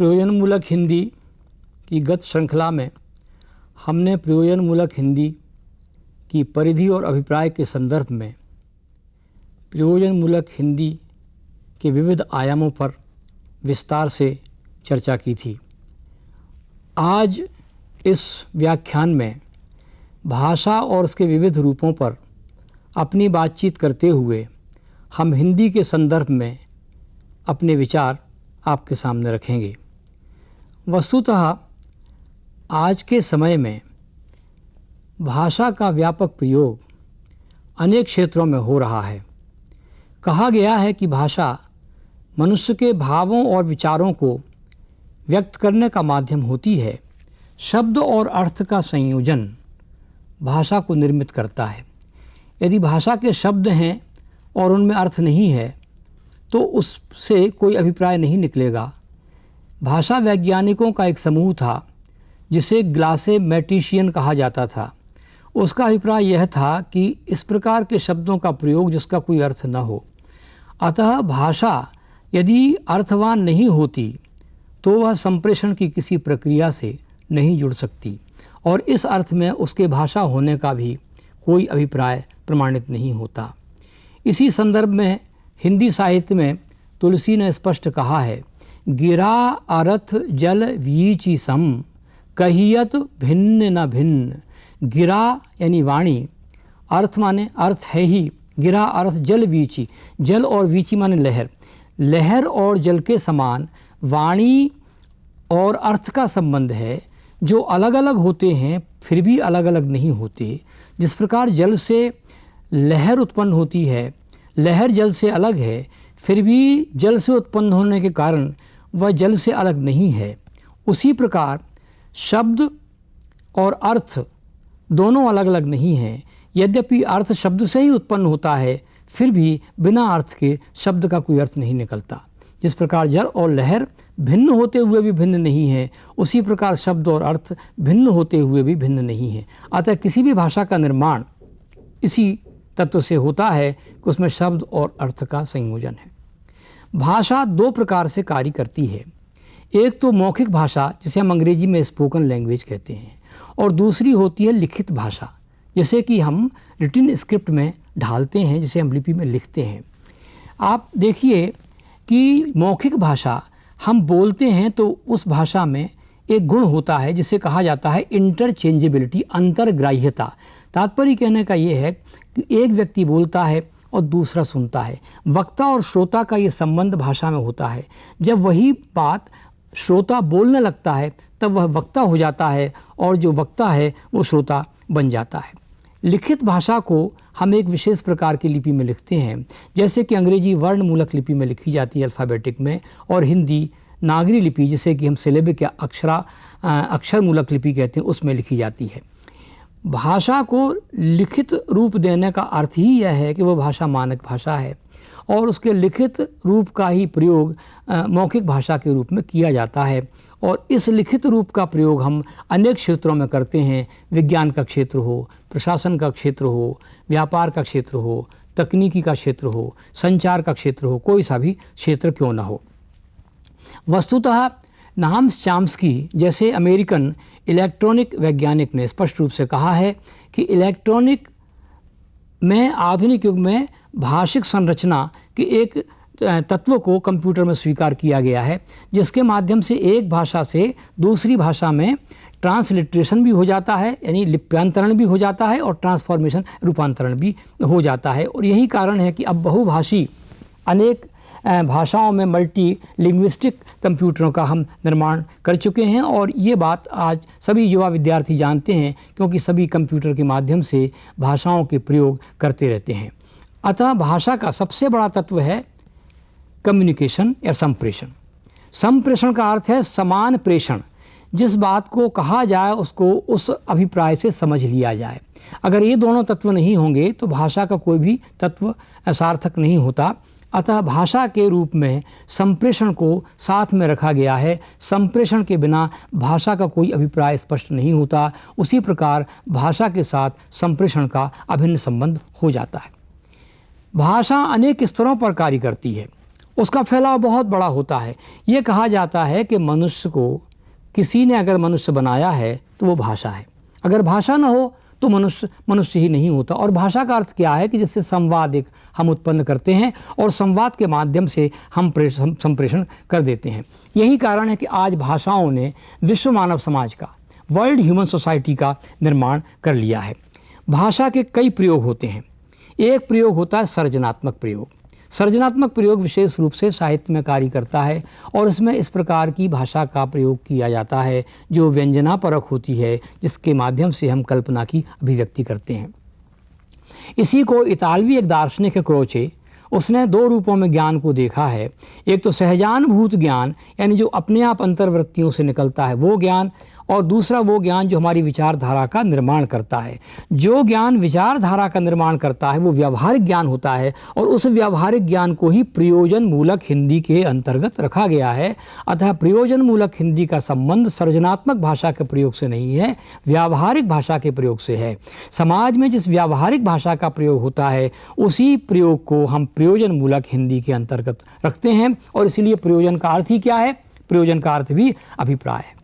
प्रयोजनमूलक हिंदी की गत श्रृंखला में हमने प्रयोजनमूलक हिंदी की परिधि और अभिप्राय के संदर्भ में प्रयोजनमूलक हिंदी के विविध आयामों पर विस्तार से चर्चा की थी। आज इस व्याख्यान में भाषा और उसके विविध रूपों पर अपनी बातचीत करते हुए हम हिंदी के संदर्भ में अपने विचार आपके सामने रखेंगे। वस्तुतः आज के समय में भाषा का व्यापक प्रयोग अनेक क्षेत्रों में हो रहा है। कहा गया है कि भाषा मनुष्य के भावों और विचारों को व्यक्त करने का माध्यम होती है। शब्द और अर्थ का संयोजन भाषा को निर्मित करता है। यदि भाषा के शब्द हैं और उनमें अर्थ नहीं है तो उससे कोई अभिप्राय नहीं निकलेगा। भाषा वैज्ञानिकों का एक समूह था जिसे ग्लासेमेटिशियन कहा जाता था। उसका अभिप्राय यह था कि इस प्रकार के शब्दों का प्रयोग जिसका कोई अर्थ न हो। अतः भाषा यदि अर्थवान नहीं होती तो वह संप्रेषण की किसी प्रक्रिया से नहीं जुड़ सकती और इस अर्थ में उसके भाषा होने का भी कोई अभिप्राय प्रमाणित नहीं होता। इसी संदर्भ में हिंदी साहित्य में तुलसी ने स्पष्ट कहा है, गिरा अर्थ जल वीचि सम कहियत भिन्न न भिन्न। गिरा यानी वाणी, अर्थ माने अर्थ है ही, गिरा अर्थ जल वीचि, जल और वीचि माने लहर। लहर और जल के समान वाणी और अर्थ का संबंध है, जो अलग अलग होते हैं फिर भी अलग अलग नहीं होते। जिस प्रकार जल से लहर उत्पन्न होती है, लहर जल से अलग है, फिर भी जल से उत्पन्न होने के कारण वह जल से अलग नहीं है। उसी प्रकार शब्द और अर्थ दोनों अलग अलग नहीं हैं। यद्यपि अर्थ शब्द से ही उत्पन्न होता है, फिर भी बिना अर्थ के शब्द का कोई अर्थ नहीं निकलता। जिस प्रकार जल और लहर भिन्न होते हुए भी भिन्न नहीं है, उसी प्रकार शब्द और अर्थ भिन्न होते हुए भी भिन्न नहीं है। अतः किसी भी भाषा का निर्माण इसी तत्व से होता है कि उसमें शब्द और अर्थ का संयोजन है। भाषा दो प्रकार से कार्य करती है। एक तो मौखिक भाषा जिसे हम अंग्रेजी में स्पोकन लैंग्वेज कहते हैं, और दूसरी होती है लिखित भाषा, जैसे कि हम रिटन स्क्रिप्ट में ढालते हैं, जिसे हम लिपि में लिखते हैं। आप देखिए कि मौखिक भाषा हम बोलते हैं तो उस भाषा में एक गुण होता है जिसे कहा जाता है इंटरचेंजेबिलिटी, अंतर्ग्राह्यता। तात्पर्य कहने का ये है कि एक व्यक्ति बोलता है और दूसरा सुनता है। वक्ता और श्रोता का ये संबंध भाषा में होता है। जब वही बात श्रोता बोलने लगता है तब वह वक्ता हो जाता है और जो वक्ता है वो श्रोता बन जाता है। लिखित भाषा को हम एक विशेष प्रकार की लिपि में लिखते हैं, जैसे कि अंग्रेजी वर्णमूलक लिपि में लिखी जाती है अल्फ़ाबेटिक में, और हिंदी नागरी लिपि जिसे कि हम सिलेबिक या अक्षरमूलक लिपि कहते हैं उसमें लिखी जाती है। भाषा को लिखित रूप देने का अर्थ ही यह है कि वह भाषा मानक भाषा है और उसके लिखित रूप का ही प्रयोग मौखिक भाषा के रूप में किया जाता है। और इस लिखित रूप का प्रयोग हम अनेक क्षेत्रों में करते हैं। विज्ञान का क्षेत्र हो, प्रशासन का क्षेत्र हो, व्यापार का क्षेत्र हो, तकनीकी का क्षेत्र हो, संचार का क्षेत्र हो, कोई सा भी क्षेत्र क्यों न हो। वस्तुतः नाम चॉम्स्की जैसे अमेरिकन इलेक्ट्रॉनिक वैज्ञानिक ने स्पष्ट रूप से कहा है कि इलेक्ट्रॉनिक में आधुनिक युग में भाषिक संरचना के एक तत्व को कंप्यूटर में स्वीकार किया गया है, जिसके माध्यम से एक भाषा से दूसरी भाषा में ट्रांसलिट्रेशन भी हो जाता है, यानी लिप्यांतरण भी हो जाता है, और ट्रांसफॉर्मेशन रूपांतरण भी हो जाता है। और यही कारण है कि अब बहुभाषी अनेक भाषाओं में मल्टी लिंग्विस्टिक कंप्यूटरों का हम निर्माण कर चुके हैं, और ये बात आज सभी युवा विद्यार्थी जानते हैं क्योंकि सभी कंप्यूटर के माध्यम से भाषाओं के प्रयोग करते रहते हैं। अतः भाषा का सबसे बड़ा तत्व है कम्युनिकेशन या संप्रेषण। संप्रेषण का अर्थ है समान प्रेषण। जिस बात को कहा जाए उसको उस अभिप्राय से समझ लिया जाए। अगर ये दोनों तत्व नहीं होंगे तो भाषा का कोई भी तत्व सार्थक नहीं होता। अतः भाषा के रूप में संप्रेषण को साथ में रखा गया है। संप्रेषण के बिना भाषा का कोई अभिप्राय स्पष्ट नहीं होता। उसी प्रकार भाषा के साथ संप्रेषण का अभिन्न संबंध हो जाता है। भाषा अनेक स्तरों पर कार्य करती है। उसका फैलाव बहुत बड़ा होता है। ये कहा जाता है कि मनुष्य को किसी ने अगर मनुष्य बनाया है तो वो भाषा है, अगर भाषा न हो तो मनुष्य ही नहीं होता। और भाषा का अर्थ क्या है कि जिससे संवाद एक हम उत्पन्न करते हैं और संवाद के माध्यम से हम संप्रेषण कर देते हैं। यही कारण है कि आज भाषाओं ने विश्व मानव समाज का, वर्ल्ड ह्यूमन सोसाइटी का निर्माण कर लिया है। भाषा के कई प्रयोग होते हैं। एक प्रयोग होता है सृजनात्मक प्रयोग। सृजनात्मक प्रयोग विशेष रूप से साहित्य में कार्य करता है और इसमें इस प्रकार की भाषा का प्रयोग किया जाता है जो व्यंजनापरक होती है, जिसके माध्यम से हम कल्पना की अभिव्यक्ति करते हैं। इसी को इतालवी एक दार्शनिक क्रोचे, उसने दो रूपों में ज्ञान को देखा है। एक तो सहजानुभूत ज्ञान, यानी जो अपने आप अंतर्वृत्तियों से निकलता है वो ज्ञान, और दूसरा वो ज्ञान जो हमारी विचारधारा का निर्माण करता है। जो ज्ञान विचारधारा का निर्माण करता है वो व्यावहारिक ज्ञान होता है और उस व्यावहारिक ज्ञान को ही प्रयोजन मूलक हिंदी के अंतर्गत रखा गया है। अतः प्रयोजन मूलक हिंदी का संबंध सृजनात्मक भाषा के प्रयोग से नहीं है, व्यावहारिक भाषा के प्रयोग से है। समाज में जिस व्यावहारिक भाषा का प्रयोग होता है उसी प्रयोग को हम प्रयोजन मूलक हिंदी के अंतर्गत रखते हैं। और इसीलिए प्रयोजन का अर्थ ही क्या है? प्रयोजन का अर्थ भी अभिप्राय है।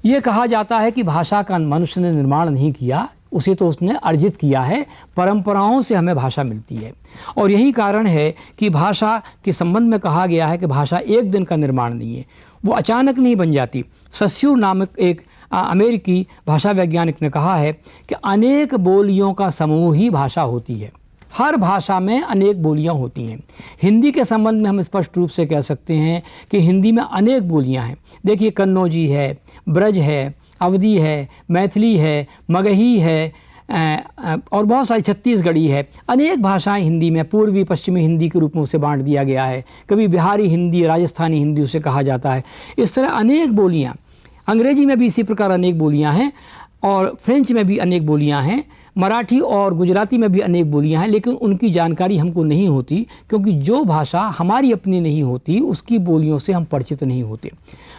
ये कहा जाता है कि भाषा का मनुष्य ने निर्माण नहीं किया, उसे तो उसने अर्जित किया है। परंपराओं से हमें भाषा मिलती है और यही कारण है कि भाषा के संबंध में कहा गया है कि भाषा एक दिन का निर्माण नहीं है, वो अचानक नहीं बन जाती। सस्यूर नामक एक अमेरिकी भाषा वैज्ञानिक ने कहा है कि अनेक बोलियों का समूह ही भाषा होती है। हर भाषा में अनेक बोलियां होती हैं। हिंदी के संबंध में हम स्पष्ट रूप से कह सकते हैं कि हिंदी में अनेक बोलियां हैं। देखिए, कन्नौजी है, ब्रज है, अवधी है, मैथिली है, मगही है और बहुत सारी छत्तीसगढ़ी है। अनेक भाषाएं हिंदी में पूर्वी पश्चिमी हिंदी के रूप में उसे बांट दिया गया है। कभी बिहारी हिंदी, राजस्थानी हिंदी उसे कहा जाता है। इस तरह अनेक बोलियां, अंग्रेजी में भी इसी प्रकार अनेक बोलियां हैं और फ्रेंच में भी अनेक बोलियां हैं, मराठी और गुजराती में भी अनेक बोलियां हैं, लेकिन उनकी जानकारी हमको नहीं होती क्योंकि जो भाषा हमारी अपनी नहीं होती उसकी बोलियों से हम परिचित नहीं होते।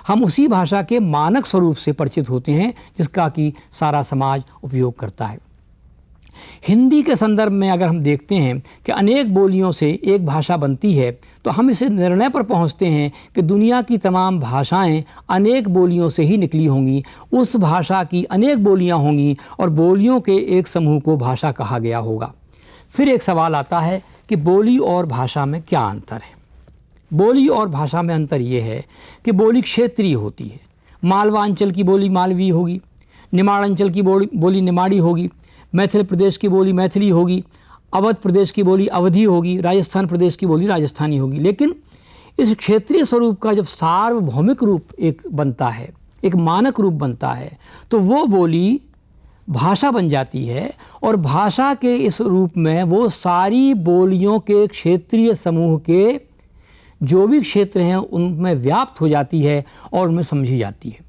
हम उसी भाषा के मानक स्वरूप से परिचित होते हैं जिसका कि सारा समाज उपयोग करता है। हिंदी के संदर्भ में अगर हम देखते हैं कि अनेक बोलियों से एक भाषा बनती है तो हम इस निर्णय पर पहुंचते हैं कि दुनिया की तमाम भाषाएं अनेक बोलियों से ही निकली होंगी। उस भाषा की अनेक बोलियां होंगी और बोलियों के एक समूह को भाषा कहा गया होगा। फिर एक सवाल आता है कि बोली और भाषा में क्या अंतर है? बोली और भाषा में अंतर ये है कि बोली क्षेत्रीय होती है। मालवांचल की बोली मालवी होगी, निमाड़ांचल की बोली निमाड़ी होगी, मैथिल प्रदेश की बोली मैथिली होगी, अवध प्रदेश की बोली अवधी होगी, राजस्थान प्रदेश की बोली राजस्थानी होगी। लेकिन इस क्षेत्रीय स्वरूप का जब सार्वभौमिक रूप एक बनता है, एक मानक रूप बनता है, तो वो बोली भाषा बन जाती है और भाषा के इस रूप में वो सारी बोलियों के क्षेत्रीय समूह के जो भी क्षेत्र हैं उनमें व्याप्त हो जाती है और उनमें समझी जाती है।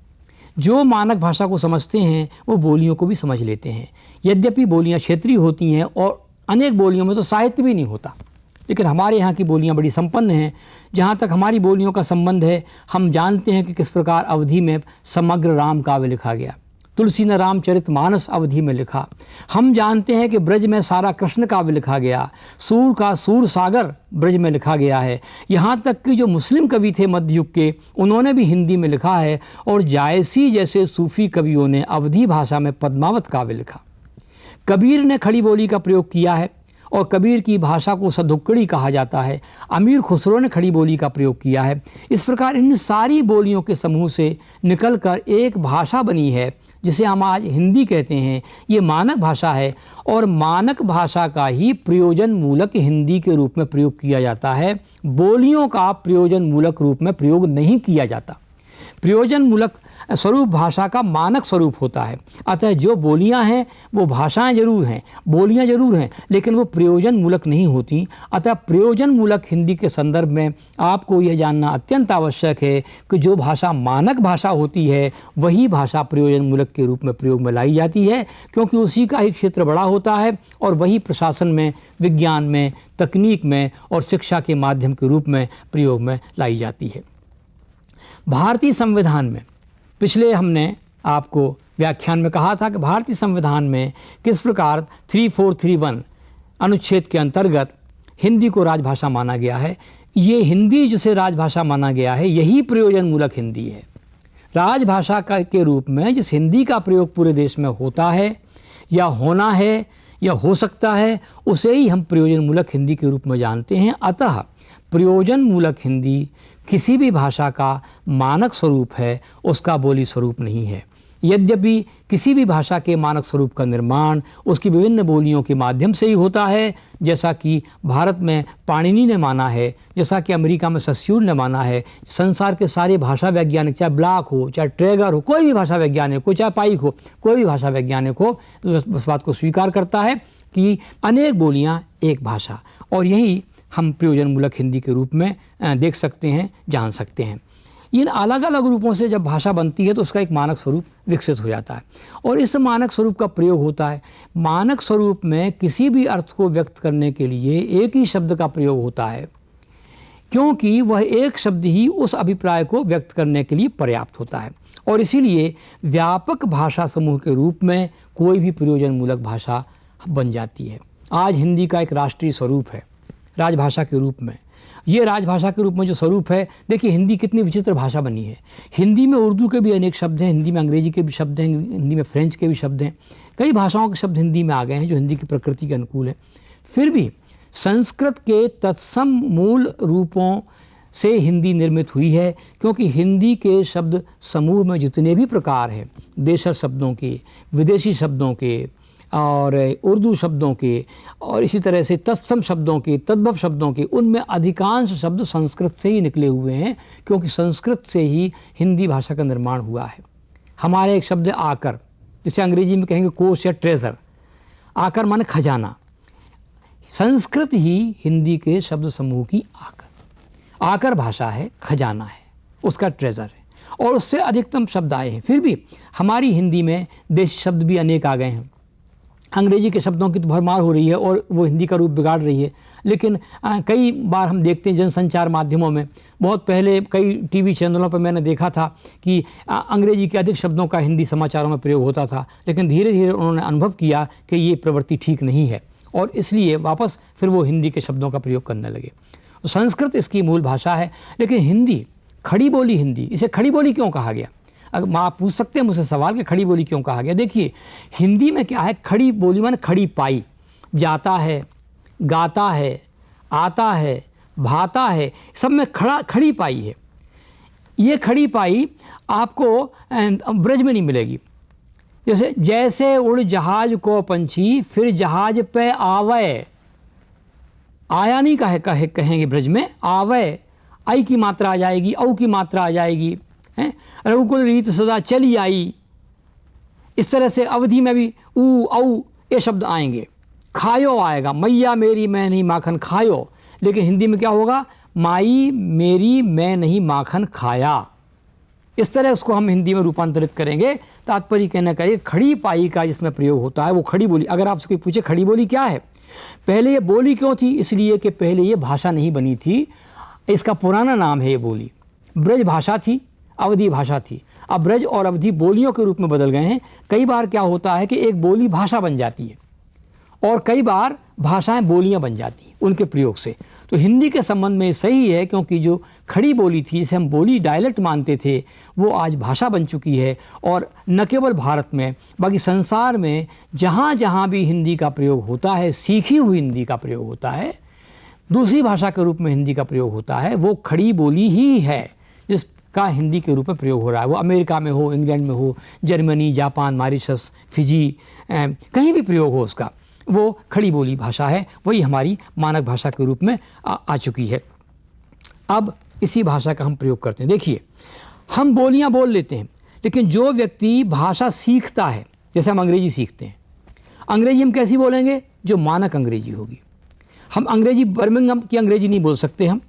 जो मानक भाषा को समझते हैं वो बोलियों को भी समझ लेते हैं। यद्यपि बोलियां क्षेत्रीय होती हैं और अनेक बोलियों में तो साहित्य भी नहीं होता, लेकिन हमारे यहाँ की बोलियां बड़ी संपन्न हैं। जहाँ तक हमारी बोलियों का संबंध है, हम जानते हैं कि किस प्रकार अवधी में समग्र राम काव्य लिखा गया, तुलसी ने रामचरितमानस अवधी में लिखा। हम जानते हैं कि ब्रज में सारा कृष्ण काव्य लिखा गया, सूर का सूर सागर ब्रज में लिखा गया है। यहाँ तक कि जो मुस्लिम कवि थे मध्य युग के, उन्होंने भी हिंदी में लिखा है और जायसी जैसे सूफी कवियों ने अवधी भाषा में पद्मावत काव्य लिखा। कबीर ने खड़ी बोली का प्रयोग किया है और कबीर की भाषा को सदुक्कड़ी कहा जाता है। अमीर खुसरो ने खड़ी बोली का प्रयोग किया है। इस प्रकार इन सारी बोलियों के समूह से निकलकर एक भाषा बनी है जिसे हम आज हिंदी कहते हैं। ये मानक भाषा है और मानक भाषा का ही प्रयोजन मूलक हिंदी के रूप में प्रयोग किया जाता है। बोलियों का प्रयोजन मूलक रूप में प्रयोग नहीं किया जाता। प्रयोजन मूलक स्वरूप भाषा का मानक स्वरूप होता है। अतः जो बोलियां हैं वो भाषाएं जरूर हैं, बोलियां जरूर हैं, लेकिन वो प्रयोजन मूलक नहीं होती। अतः प्रयोजन मूलक हिंदी के संदर्भ में आपको यह जानना अत्यंत आवश्यक है कि जो भाषा मानक भाषा होती है वही भाषा प्रयोजन मूलक के रूप में प्रयोग में लाई जाती है, क्योंकि उसी का ही क्षेत्र बड़ा होता है और वही प्रशासन में, विज्ञान में, तकनीक में और शिक्षा के माध्यम के रूप में प्रयोग में लाई जाती है। भारतीय संविधान में पिछले हमने आपको व्याख्यान में कहा था कि भारतीय संविधान में किस प्रकार 3431 अनुच्छेद के अंतर्गत हिंदी को राजभाषा माना गया है। ये हिंदी जिसे राजभाषा माना गया है, यही प्रयोजन मूलक हिंदी है। राजभाषा के रूप में जिस हिंदी का प्रयोग पूरे देश में होता है या होना है या हो सकता है, उसे ही हम प्रयोजन मूलक हिंदी के रूप में जानते हैं। अतः प्रयोजन मूलक हिंदी किसी भी भाषा का मानक स्वरूप है, उसका बोली स्वरूप नहीं है। यद्यपि किसी भी भाषा के मानक स्वरूप का निर्माण उसकी विभिन्न बोलियों के माध्यम से ही होता है, जैसा कि भारत में पाणिनि ने माना है, जैसा कि अमेरिका में सस्यूर ने माना है। संसार के सारे भाषा वैज्ञानिक, चाहे ब्लॉक हो, चाहे ट्रेगर हो, कोई भी भाषा वैज्ञानिक हो, चाहे पाइक हो, कोई भी भाषा वैज्ञानिक हो, तो उस बात को स्वीकार करता है कि अनेक बोलियाँ एक भाषा, और यही हम प्रयोजन मूलक हिंदी के रूप में देख सकते हैं, जान सकते हैं। इन अलग अलग रूपों से जब भाषा बनती है तो उसका एक मानक स्वरूप विकसित हो जाता है, और इस मानक स्वरूप का प्रयोग होता है। मानक स्वरूप में किसी भी अर्थ को व्यक्त करने के लिए एक ही शब्द का प्रयोग होता है, क्योंकि वह एक शब्द ही उस अभिप्राय को व्यक्त करने के लिए पर्याप्त होता है, और इसीलिए व्यापक भाषा समूह के रूप में कोई भी प्रयोजन मूलक भाषा बन जाती है। आज हिंदी का एक राष्ट्रीय स्वरूप है राजभाषा के रूप में। ये राजभाषा के रूप में जो स्वरूप है, देखिए हिंदी कितनी विचित्र भाषा बनी है। हिंदी में उर्दू के भी अनेक शब्द हैं, हिंदी में अंग्रेजी के भी शब्द हैं, हिंदी में फ्रेंच के भी शब्द हैं, कई भाषाओं के शब्द हिंदी में आ गए हैं जो हिंदी की प्रकृति के अनुकूल है। फिर भी संस्कृत के तत्सम मूल रूपों से हिंदी निर्मित हुई है, क्योंकि हिंदी के शब्द समूह में जितने भी प्रकार हैं, देशज शब्दों के, विदेशी शब्दों के और उर्दू शब्दों के, और इसी तरह से तत्सम शब्दों के, तद्भव शब्दों के, उनमें अधिकांश शब्द संस्कृत से ही निकले हुए हैं, क्योंकि संस्कृत से ही हिंदी भाषा का निर्माण हुआ है। हमारे एक शब्द है आकर, जिसे अंग्रेजी में कहेंगे कोर्स या ट्रेजर। आकर माने खजाना। संस्कृत ही हिंदी के शब्द समूह की आकर भाषा है, खजाना है, उसका ट्रेजर है, और उससे अधिकतम शब्द आए हैं। फिर भी हमारी हिंदी में देशी शब्द भी अनेक आ गए हैं। अंग्रेजी के शब्दों की तो भरमार हो रही है और वो हिंदी का रूप बिगाड़ रही है, लेकिन कई बार हम देखते हैं जनसंचार माध्यमों में, बहुत पहले कई टीवी चैनलों पर मैंने देखा था कि अंग्रेजी के अधिक शब्दों का हिंदी समाचारों में प्रयोग होता था, लेकिन धीरे धीरे उन्होंने अनुभव किया कि ये प्रवृत्ति ठीक नहीं है, और इसलिए वापस फिर वो हिंदी के शब्दों का प्रयोग करने लगे। तो संस्कृत इसकी मूल भाषा है, लेकिन हिंदी खड़ी बोली हिंदी, इसे खड़ी बोली क्यों कहा गया? अगर आप पूछ सकते हैं मुझसे सवाल कि खड़ी बोली क्यों कहा गया। देखिए हिंदी में क्या है, खड़ी बोली माने खड़ी पाई, जाता है, गाता है, आता है, भाता है, सब में खड़ी पाई है। ये खड़ी पाई आपको ब्रज में नहीं मिलेगी। जैसे उड़ जहाज को पंछी, फिर जहाज पे आवे, आया नहीं कहेंगे ब्रज में, आवे, आई की मात्रा आ जाएगी, औ की मात्रा आ जाएगी, हैं। रघुकुल रीत सदा चली आई, इस तरह से अवधि में भी ऊ औ ये शब्द आएंगे। खायो आएगा, मैया मेरी मैं नहीं माखन खायो, लेकिन हिंदी में क्या होगा, माई मेरी मैं नहीं माखन खाया। इस तरह उसको हम हिंदी में रूपांतरित करेंगे। तात्पर्य कहना चाहिए खड़ी पाई का जिसमें प्रयोग होता है वो खड़ी बोली। अगर आपसे कोई पूछे खड़ी बोली क्या है, पहले ये बोली क्यों थी, इसलिए कि पहले ये भाषा नहीं बनी थी, इसका पुराना नाम है ये बोली। ब्रज भाषा थी, अवधि भाषा थी, अब ब्रज और अवधि बोलियों के रूप में बदल गए हैं। कई बार क्या होता है कि एक बोली भाषा बन जाती है और कई बार भाषाएं बोलियां बन जाती हैं उनके प्रयोग से। तो हिंदी के संबंध में सही है, क्योंकि जो खड़ी बोली थी, जिसे हम बोली डायलेक्ट मानते थे, वो आज भाषा बन चुकी है। और न केवल भारत में, बाकी संसार में जहाँ जहाँ भी हिंदी का प्रयोग होता है, सीखी हुई हिंदी का प्रयोग होता है, दूसरी भाषा के रूप में हिंदी का प्रयोग होता है, वो खड़ी बोली ही है जिसका हिंदी के रूप में प्रयोग हो रहा है। वो अमेरिका में हो, इंग्लैंड में हो, जर्मनी, जापान, मॉरिशस, फिजी, कहीं भी प्रयोग हो उसका, वो खड़ी बोली भाषा है, वही हमारी मानक भाषा के रूप में आ चुकी है। अब इसी भाषा का हम प्रयोग करते हैं। देखिए हम बोलियां बोल लेते हैं, लेकिन जो व्यक्ति भाषा सीखता है, जैसे हम अंग्रेजी सीखते हैं, अंग्रेजी हम कैसी बोलेंगे, जो मानक अंग्रेजी होगी। हम अंग्रेजी बर्मिंघम की अंग्रेजी नहीं बोल सकते हम,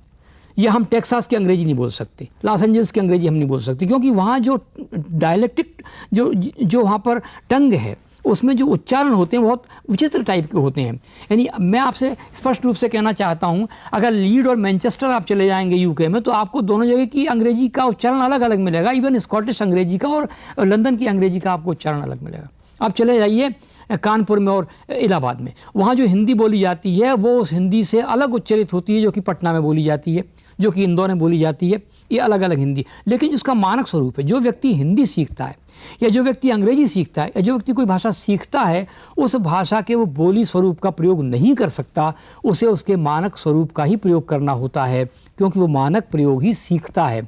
या हम टेक्सास की अंग्रेजी नहीं बोल सकते, लॉस एंजल्स की अंग्रेजी हम नहीं बोल सकते, क्योंकि वहाँ जो डायलेक्टिक जो वहाँ पर टंग है, उसमें जो उच्चारण होते हैं बहुत विचित्र टाइप के होते हैं। यानी मैं आपसे स्पष्ट रूप से कहना चाहता हूँ, अगर लीड और मैनचेस्टर आप चले जाएंगे यूके में, तो आपको दोनों जगह की अंग्रेजी का उच्चारण अलग अलग मिलेगा। इवन स्कॉटिश अंग्रेजी का और लंदन की अंग्रेजी का आपको उच्चारण अलग मिलेगा। आप चले जाइए कानपुर में और इलाहाबाद में, वहाँ जो हिंदी बोली जाती है वो उस हिंदी से अलग उच्चरित होती है जो कि पटना में बोली जाती है। जो कि इंदौर में बोली जाती है, ये अलग अलग हिंदी। लेकिन जिसका मानक स्वरूप है, जो व्यक्ति हिंदी सीखता है या जो व्यक्ति अंग्रेजी सीखता है या जो व्यक्ति कोई भाषा सीखता है, उस भाषा के वो बोली स्वरूप का प्रयोग नहीं कर सकता, उसे उसके मानक स्वरूप का ही प्रयोग करना होता है, क्योंकि वो मानक प्रयोग ही सीखता है,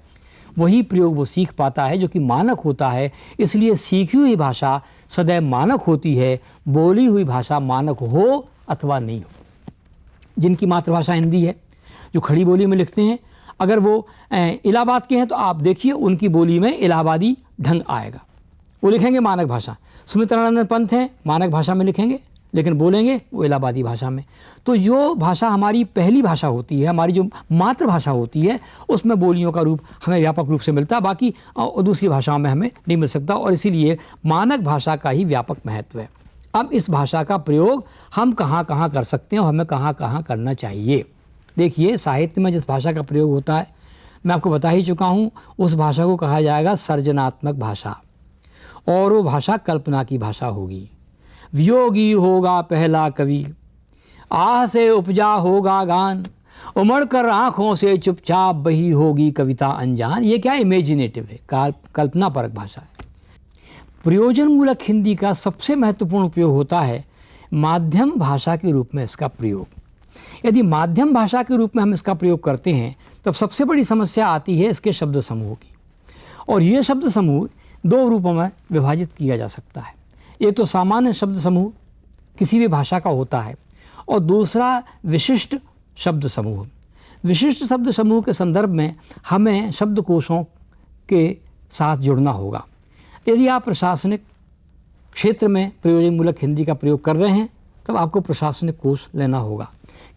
वही प्रयोग वो सीख पाता है जो कि मानक होता है। इसलिए सीखी हुई भाषा सदैव मानक होती है, बोली हुई भाषा मानक हो अथवा नहीं हो। जिनकी मातृभाषा हिंदी है, जो खड़ी बोली में लिखते हैं, अगर वो इलाहाबाद के हैं तो आप देखिए उनकी बोली में इलाहाबादी ढंग आएगा, वो लिखेंगे मानक भाषा। सुमित्रानंद पंत हैं, मानक भाषा में लिखेंगे, लेकिन बोलेंगे वो इलाहाबादी भाषा में। तो जो भाषा हमारी पहली भाषा होती है, हमारी जो मातृभाषा होती है, उसमें बोलियों का रूप हमें व्यापक रूप से मिलता है, बाकी दूसरी भाषाओं में हमें नहीं मिल सकता, और इसीलिए मानक भाषा का ही व्यापक महत्व है। अब इस भाषा का प्रयोग हम कहाँ कहाँ कर सकते हैं और हमें कहाँ कहाँ करना चाहिए। देखिए, साहित्य में जिस भाषा का प्रयोग होता है, मैं आपको बता ही चुका हूँ, उस भाषा को कहा जाएगा सर्जनात्मक भाषा, और वो भाषा कल्पना की भाषा होगी। वियोगी होगा पहला कवि, आह से उपजा होगा गान, उमड़ कर आँखों से चुपचाप बही होगी कविता अनजान। ये क्या इमेजिनेटिव है, कल्पना परक भाषा है। प्रयोजन मूलक हिंदी का सबसे महत्वपूर्ण उपयोग होता है माध्यम भाषा के रूप में इसका प्रयोग। यदि माध्यम भाषा के रूप में हम इसका प्रयोग करते हैं, तब सबसे बड़ी समस्या आती है इसके शब्द समूह की, और ये शब्द समूह दो रूपों में विभाजित किया जा सकता है। एक तो सामान्य शब्द समूह किसी भी भाषा का होता है, और दूसरा विशिष्ट शब्द समूह। विशिष्ट शब्द समूह के संदर्भ में हमें शब्दकोशों के साथ जुड़ना होगा। यदि आप प्रशासनिक क्षेत्र में प्रयोजन मूलक हिंदी का प्रयोग कर रहे हैं, तब आपको प्रशासनिक कोश लेना होगा,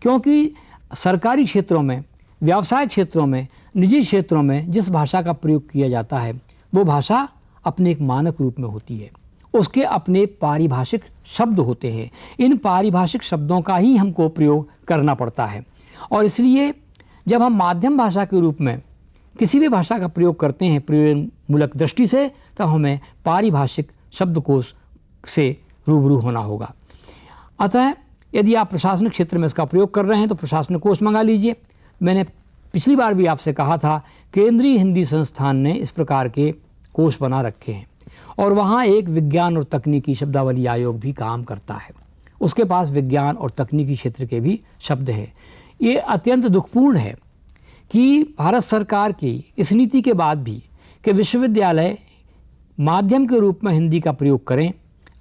क्योंकि सरकारी क्षेत्रों में, व्यावसायिक क्षेत्रों में, निजी क्षेत्रों में जिस भाषा का प्रयोग किया जाता है, वो भाषा अपने एक मानक रूप में होती है, उसके अपने पारिभाषिक शब्द होते हैं। इन पारिभाषिक शब्दों का ही हमको प्रयोग करना पड़ता है, और इसलिए जब हम माध्यम भाषा के रूप में किसी भी भाषा का प्रयोग करते हैं प्रयोजन मूलक दृष्टि से, तब हमें पारिभाषिक शब्दकोश से रूबरू होना होगा। अतः यदि आप प्रशासनिक क्षेत्र में इसका प्रयोग कर रहे हैं तो प्रशासनिक कोश मंगा लीजिए। मैंने पिछली बार भी आपसे कहा था, केंद्रीय हिंदी संस्थान ने इस प्रकार के कोश बना रखे हैं, और वहाँ एक विज्ञान और तकनीकी शब्दावली आयोग भी काम करता है। उसके पास विज्ञान और तकनीकी क्षेत्र के भी शब्द हैं। ये अत्यंत दुखपूर्ण है कि भारत सरकार की इस नीति के बाद भी कि विश्वविद्यालय माध्यम के रूप में हिंदी का प्रयोग करें,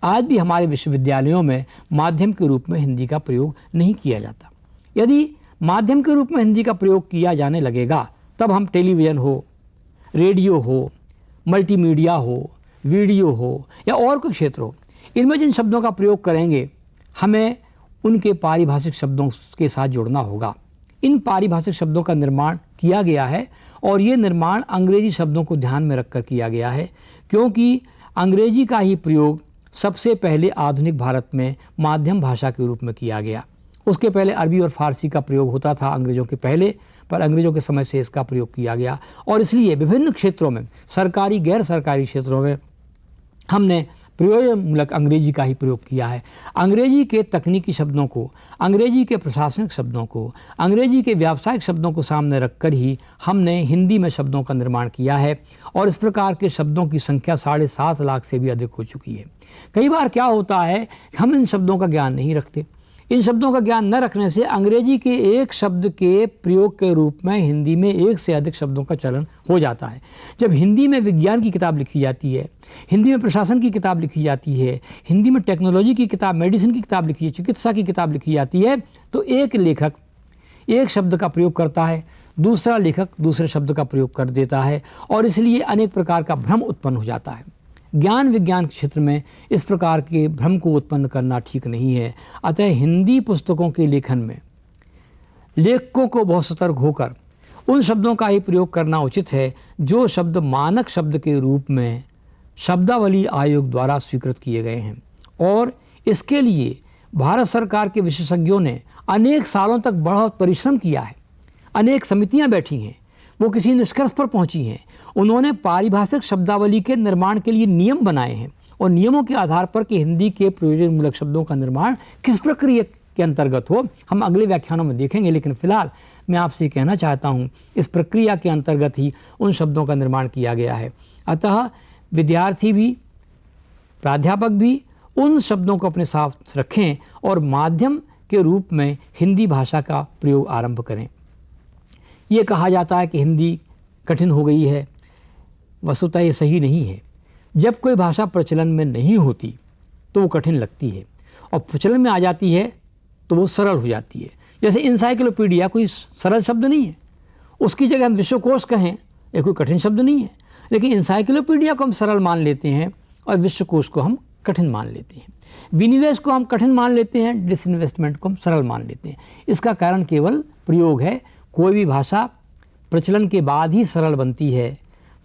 आज भी हमारे विश्वविद्यालयों में माध्यम के रूप में हिंदी का प्रयोग नहीं किया जाता। यदि माध्यम के रूप में हिंदी का प्रयोग किया जाने लगेगा, तब हम टेलीविज़न हो, रेडियो हो, मल्टीमीडिया हो, वीडियो हो या और कोई क्षेत्र हो, इनमें जिन शब्दों का प्रयोग करेंगे, हमें उनके पारिभाषिक शब्दों के साथ जुड़ना होगा। इन पारिभाषिक शब्दों का निर्माण किया गया है, और ये निर्माण अंग्रेजी शब्दों को ध्यान में रखकर किया गया है, क्योंकि अंग्रेजी का ही प्रयोग सबसे पहले आधुनिक भारत में माध्यम भाषा के रूप में किया गया। उसके पहले अरबी और फारसी का प्रयोग होता था अंग्रेज़ों के पहले, पर अंग्रेज़ों के समय से इसका प्रयोग किया गया, और इसलिए विभिन्न क्षेत्रों में, सरकारी गैर सरकारी क्षेत्रों में हमने प्रयोजन मूलक अंग्रेजी का ही प्रयोग किया है। अंग्रेजी के तकनीकी शब्दों को, अंग्रेजी के प्रशासनिक शब्दों को, अंग्रेजी के व्यावसायिक शब्दों को सामने रखकर ही हमने हिंदी में शब्दों का निर्माण किया है, और इस प्रकार के शब्दों की संख्या 7.5 लाख से भी अधिक हो चुकी है। कई बार क्या होता है, हम इन शब्दों का ज्ञान नहीं रखते। इन शब्दों का ज्ञान न रखने से अंग्रेजी के एक शब्द के प्रयोग के रूप में हिंदी में एक से अधिक शब्दों का चलन हो जाता है। जब हिंदी में विज्ञान की किताब लिखी जाती है, हिंदी में प्रशासन की किताब लिखी जाती है, हिंदी में टेक्नोलॉजी की किताब, मेडिसिन की किताब लिखी है, चिकित्सा की किताब लिखी जाती है, तो एक लेखक एक शब्द का प्रयोग करता है, दूसरा लेखक दूसरे शब्द का प्रयोग कर देता है, और इसलिए अनेक प्रकार का भ्रम उत्पन्न हो जाता है। ज्ञान विज्ञान क्षेत्र में इस प्रकार के भ्रम को उत्पन्न करना ठीक नहीं है। अतः हिंदी पुस्तकों के लेखन में लेखकों को बहुत सतर्क होकर उन शब्दों का ही प्रयोग करना उचित है जो शब्द मानक शब्द के रूप में शब्दावली आयोग द्वारा स्वीकृत किए गए हैं। और इसके लिए भारत सरकार के विशेषज्ञों ने अनेक सालों तक बहुत परिश्रम किया है। अनेक समितियां बैठी हैं, वो किसी निष्कर्ष पर पहुंची हैं। उन्होंने पारिभाषिक शब्दावली के निर्माण के लिए नियम बनाए हैं, और नियमों के आधार पर कि हिंदी के प्रयोजन मूलक शब्दों का निर्माण किस प्रक्रिया के अंतर्गत हो, हम अगले व्याख्यानों में देखेंगे। लेकिन फिलहाल मैं आपसे कहना चाहता हूँ, इस प्रक्रिया के अंतर्गत ही उन शब्दों का निर्माण किया गया है। अतः विद्यार्थी भी, प्राध्यापक भी उन शब्दों को अपने साथ रखें और माध्यम के रूप में हिंदी भाषा का प्रयोग आरंभ करें। ये कहा जाता है कि हिंदी कठिन हो गई है, वस्तुतः ये सही नहीं है। जब कोई भाषा प्रचलन में नहीं होती तो वो कठिन लगती है, और प्रचलन में आ जाती है तो वो सरल हो जाती है। जैसे इंसाइक्लोपीडिया कोई सरल शब्द नहीं है, उसकी जगह हम विश्वकोश कहें, ये कोई कठिन शब्द नहीं है। लेकिन इंसाइक्लोपीडिया को हम सरल मान लेते हैं और विश्वकोश को हम कठिन मान लेते हैं। विनिवेश को हम कठिन मान लेते हैं, डिसइन्वेस्टमेंट को हम सरल मान लेते हैं। इसका कारण केवल प्रयोग है। कोई भी भाषा प्रचलन के बाद ही सरल बनती है,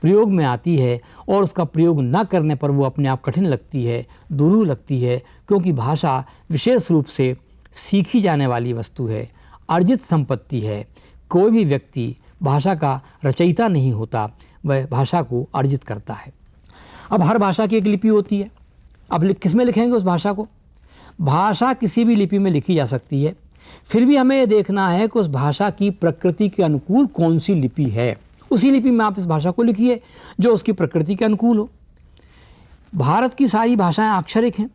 प्रयोग में आती है, और उसका प्रयोग न करने पर वो अपने आप कठिन लगती है, दुरूह लगती है। क्योंकि भाषा विशेष रूप से सीखी जाने वाली वस्तु है, अर्जित संपत्ति है। कोई भी व्यक्ति भाषा का रचयिता नहीं होता, वह भाषा को अर्जित करता है। अब हर भाषा की एक लिपि होती है। अब किस में लिखेंगे उस भाषा को? भाषा किसी भी लिपि में लिखी जा सकती है, फिर भी हमें यह देखना है कि उस भाषा की प्रकृति के अनुकूल कौन सी लिपि है। उसी लिपि में आप इस भाषा को लिखिए जो उसकी प्रकृति के अनुकूल हो। भारत की सारी भाषाएं अक्षरिक हैं।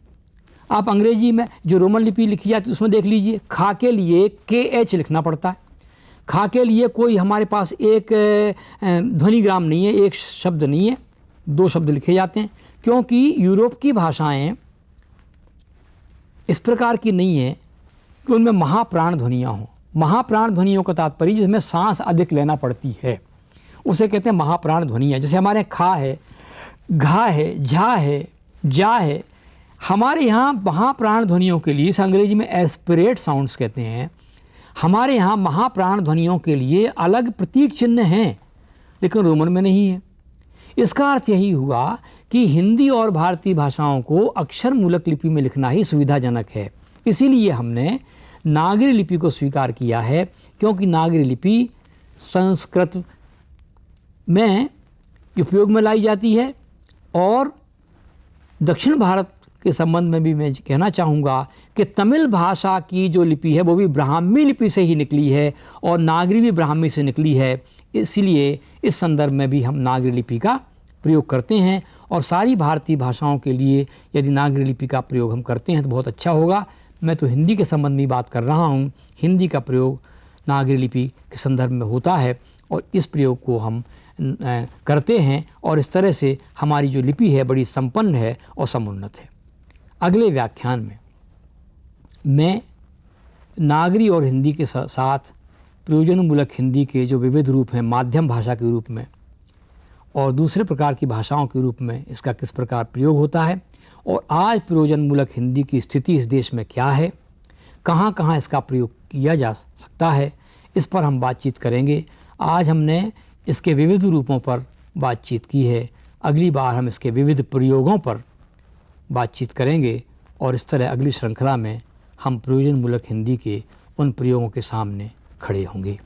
आप अंग्रेजी में जो रोमन लिपि लिखी जाती है उसमें देख लीजिए, खा के लिए KH लिखना पड़ता है। खा के लिए कोई हमारे पास एक ध्वनिग्राम नहीं है, एक शब्द नहीं है, 2 शब्द लिखे जाते हैं। क्योंकि यूरोप की भाषाएं इस प्रकार की नहीं है कि उनमें महाप्राण ध्वनियाँ हों। महाप्राण ध्वनियों का तात्पर्य जिसमें सांस अधिक लेना पड़ती है, उसे कहते हैं महाप्राण ध्वनियाँ। जैसे हमारे यहाँ खा है, घा है, झा है, जा है। हमारे यहाँ महाप्राण ध्वनियों के लिए, इसे अंग्रेजी में एस्पिरेट साउंड्स कहते हैं, हमारे यहाँ महाप्राण ध्वनियों के लिए अलग प्रतीक चिन्ह हैं, लेकिन रोमन में नहीं है। इसका अर्थ यही हुआ कि हिंदी और भारतीय भाषाओं को अक्षर मूलक लिपि में लिखना ही सुविधाजनक है। इसीलिए हमने नागरी लिपि को स्वीकार किया है, क्योंकि नागरी लिपि संस्कृत में उपयोग में लाई जाती है। और दक्षिण भारत के संबंध में भी मैं कहना चाहूँगा कि तमिल भाषा की जो लिपि है वो भी ब्राह्मी लिपि से ही निकली है, और नागरी भी ब्राह्मी से निकली है। इसलिए इस संदर्भ में भी हम नागरी लिपि का प्रयोग करते हैं। और सारी भारतीय भाषाओं के लिए यदि नागरी लिपि का प्रयोग हम करते हैं तो बहुत अच्छा होगा। मैं तो हिंदी के संबंध में बात कर रहा हूँ। हिंदी का प्रयोग नागरी लिपि के संदर्भ में होता है, और इस प्रयोग को हम करते हैं, और इस तरह से हमारी जो लिपि है बड़ी संपन्न है और समुन्नत है। अगले व्याख्यान में मैं नागरी और हिंदी के साथ प्रयोजनमूलक हिंदी के जो विविध रूप हैं माध्यम भाषा के रूप में, और दूसरे प्रकार की भाषाओं के रूप में इसका किस प्रकार प्रयोग होता है, और आज प्रयोजनमूलक हिंदी की स्थिति इस देश में क्या है, कहाँ कहाँ इसका प्रयोग किया जा सकता है, इस पर हम बातचीत करेंगे। आज हमने इसके विविध रूपों पर बातचीत की है, अगली बार हम इसके विविध प्रयोगों पर बातचीत करेंगे, और इस तरह अगली श्रृंखला में हम प्रयोजनमूलक हिंदी के उन प्रयोगों के सामने खड़े होंगे।